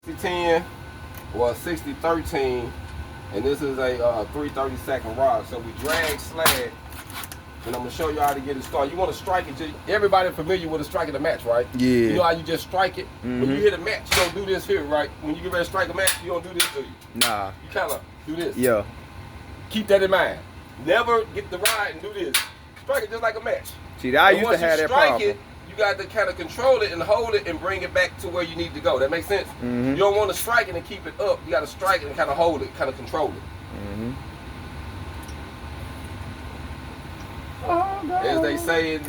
60-10 or a 60-13, and this is a 3/32 rod. So we drag slag, and I'm gonna show you how to get it started. You want to strike it. Everybody familiar with a striking a match, right? Yeah. You know how you just strike it? When you hit a match, you don't do this here, right? When you get ready to strike a match, you don't do this, do you? Nah. You kind of do this. Yeah. Keep that in mind. Never get the rod and do this. Strike it just like a match. See, I used to have that problem. Once you strike it, you got to kind of control it and hold it and bring it back to where you need to go. That makes sense? You don't want to strike it and keep it up. You got to strike it and kind of hold it, kind of control it. As they say in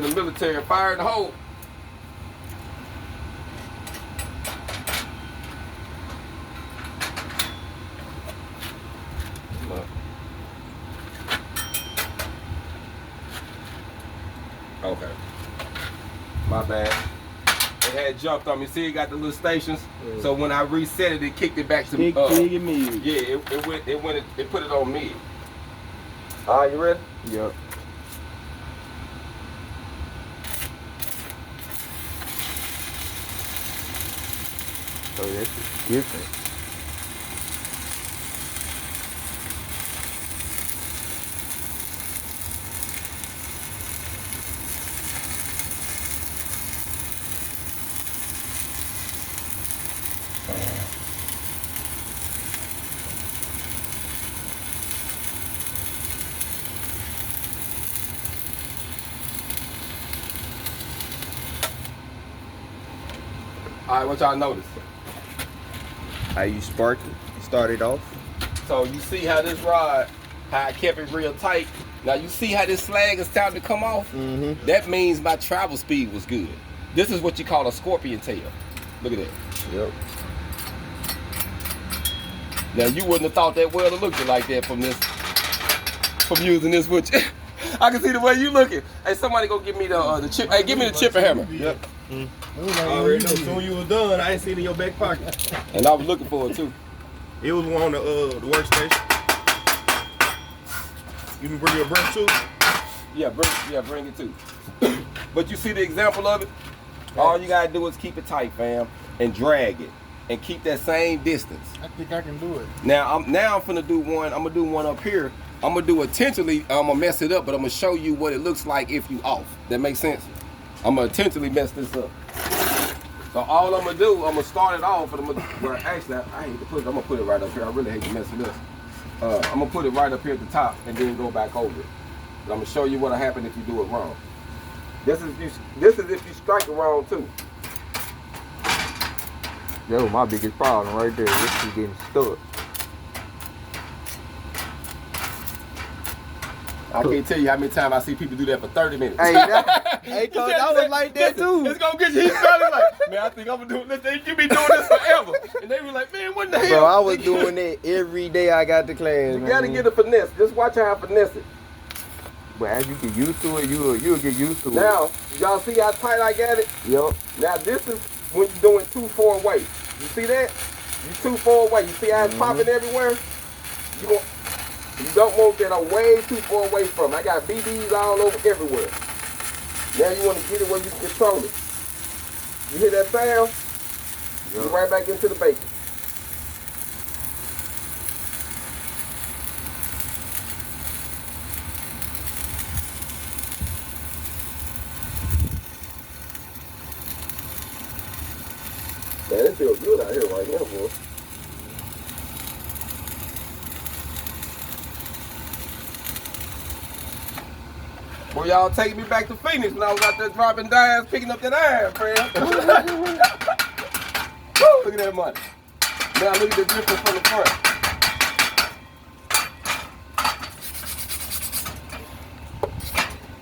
the military, fire and hold. Okay. My bad. It had jumped on me. See, it got the little stations. So when I reset it, it kicked it back to me. Yeah, it put it on mid. All right, you ready? Yep. Oh, that's different. All right, what y'all notice? How you spark it? Start it off. So you see how this rod, how I kept it real tight. Now you see how this slag is starting to come off? That means my travel speed was good. This is what you call a scorpion tail. Look at that. Yep. Now you wouldn't have thought that welder looked like that from using this wood. I can see the way you looking. Hey, somebody go give me the chip. Hey, give me the chip and hammer. Yep. I already know. Soon you was done, I ain't seen it in your back pocket. And I was looking for it too. It was on the workstation. You can bring your brush too. Yeah, bring it too. But you see the example of it? All you gotta do is keep it tight, fam, and drag it, and keep that same distance. I think I can do it. Now I'm finna do one. I'm gonna do one up here. I'm gonna do it intentionally. I'm gonna mess it up, but I'm gonna show you what it looks like if you off. That makes sense? I'm gonna intentionally mess this up. So all I'm gonna do, I'm gonna start it off, but actually I hate to put it. I'm gonna put it right up here. I really hate to mess with this. I'm gonna put it right up here at the top and then go back over it. But I'm gonna show you what'll happen if you do it wrong. This is if you strike it wrong too. That was my biggest problem right there. This is getting stuck. I can't tell you how many times I see people do that for 30 minutes. Hey, hey, cause I was like that too. It's gonna get you. He's probably like, man, I think I'm gonna do this. You be doing this forever. And they be like, man, what the hell? Bro, I was doing that every day I got to class. You gotta get a finesse. Just watch how I finesse it. But as you get used to it, you'll get used to it. Now, y'all see how tight I got it? Yep. Now this is when you're doing 2-4 weight. You see that? You 2-4 weight. You see how it's popping everywhere? You don't want that way too far away from it. I got BBs all over everywhere. Now you want to get it where you can control it. You hear that sound? Yep. You're right back into the bacon. Man, it feels good out here right now, boy. Well, y'all taking me back to Phoenix when I was out there dropping dimes, picking up that iron, friend. Woo, look at that money. Now look at the difference from the front.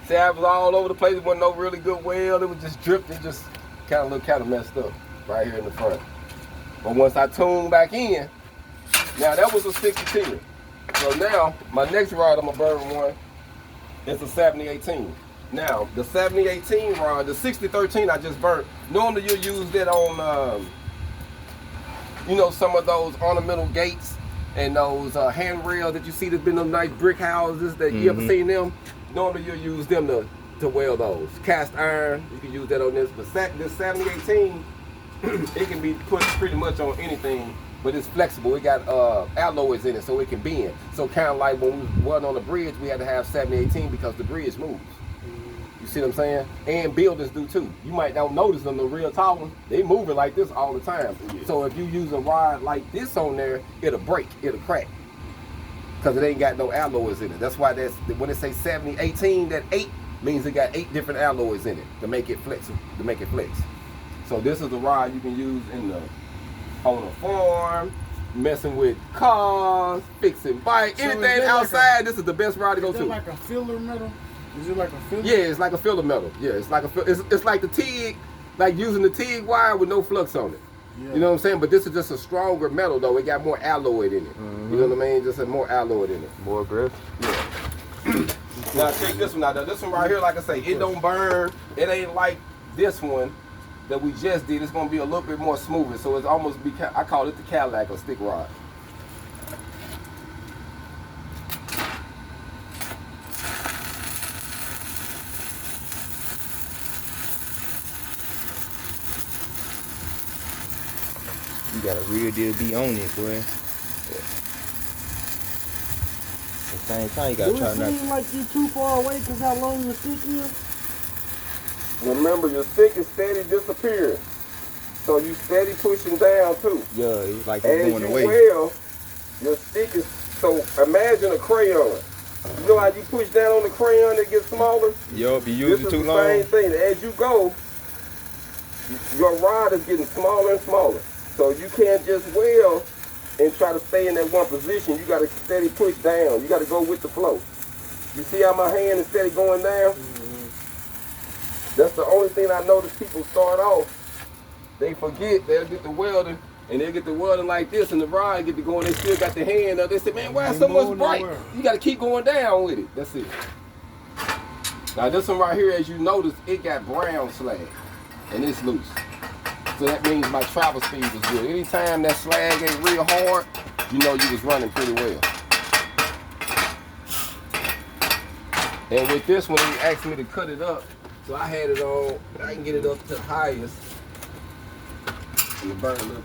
See, I was all over the place. It wasn't no really good weld. It was just dripped. It just kind of messed up right here in the front. But once I tuned back in, now that was a 60-10. So now my next rod I'm gonna burn one. It's a 70-18. Now, the 70-18 rod, the 60-13 I just burnt. Normally you'll use that on, you know, some of those ornamental gates and those handrails that you see that's been those nice brick houses that you ever seen them. Normally you'll use them to weld those. Cast iron, you can use that on this. But this 70-18, it can be put pretty much on anything, but it's flexible. It got alloys in it, so it can bend. So kind of like when we were on the bridge, we had to have 7018 because the bridge moves. You see what I'm saying? And buildings do too. You might not notice them, the real tall ones, they moving like this all the time. Yeah. So if you use a rod like this on there, it'll break, it'll crack. Because it ain't got no alloys in it. That's why that's when it say 7018, that 8 means it got 8 different alloys in it to make it flexible, to make it flex. So this is the rod you can use on a farm, messing with cars, fixing bikes, so anything outside. Like this is the best rod to go to. Is it like a filler metal? Is it like a filler? Yeah, it's like a filler metal. Yeah, it's like it's like the TIG, like using the TIG wire with no flux on it. Yeah. You know what I'm saying? But this is just a stronger metal though. It got more alloy in it. You know what I mean? Just a more alloy in it. More aggressive. Yeah. Now check this one out. This one right here, like I say, it don't burn. It ain't like this one that we just did. It's gonna be a little bit more smoother. So it's almost I call it the Cadillac or stick rod. You got a real deal be on it, boy. At the same time, you gotta try not to. Do it seem like you're too far away because how long your stick is? Remember, your stick is steady disappearing. So you steady pushing down too. Yeah, it's like it's going away. Well, your stick is, so imagine a crayon. You know how you push down on the crayon, it gets smaller? Yup, you use it too long. This is the same thing. As you go, your rod is getting smaller and smaller. So you can't just weld and try to stay in that one position. You got to steady push down. You got to go with the flow. You see how my hand is steady going down? That's the only thing I notice people start off. They forget, they'll get the welding, and they'll get the welding like this, and the rod get to going, they still got the hand up. They say, man, why is so much bright? You got to keep going down with it. That's it. Now this one right here, as you notice, it got brown slag, and it's loose. So that means my travel speed was good. Anytime that slag ain't real hard, you know you was running pretty well. And with this one, he asked me to cut it up. So I had it on, I can get it up to the highest. And the burn look.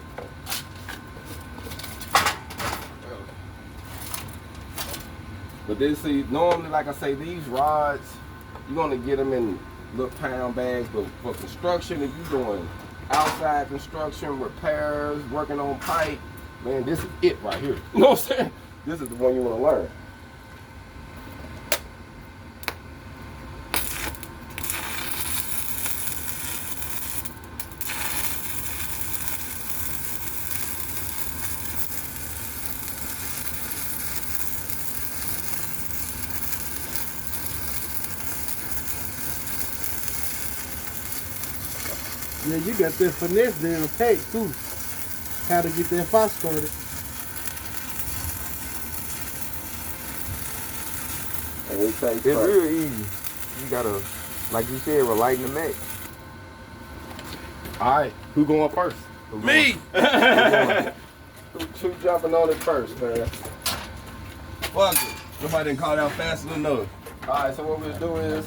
But then see, normally, like I say, these rods, you're gonna get them in little pound bags, but for construction, if you're doing outside construction, repairs, working on pipe, man, this is it right here. You know what I'm saying? This is the one you want to learn. Yeah, you got that finesse down pat too. How to get that fire started. It's real easy. You gotta, like you said, relighting the match. All right, who going first? Me! Who jumping on it first, man? Fuck it. Nobody didn't call it out fast enough. All right, so what we'll do is,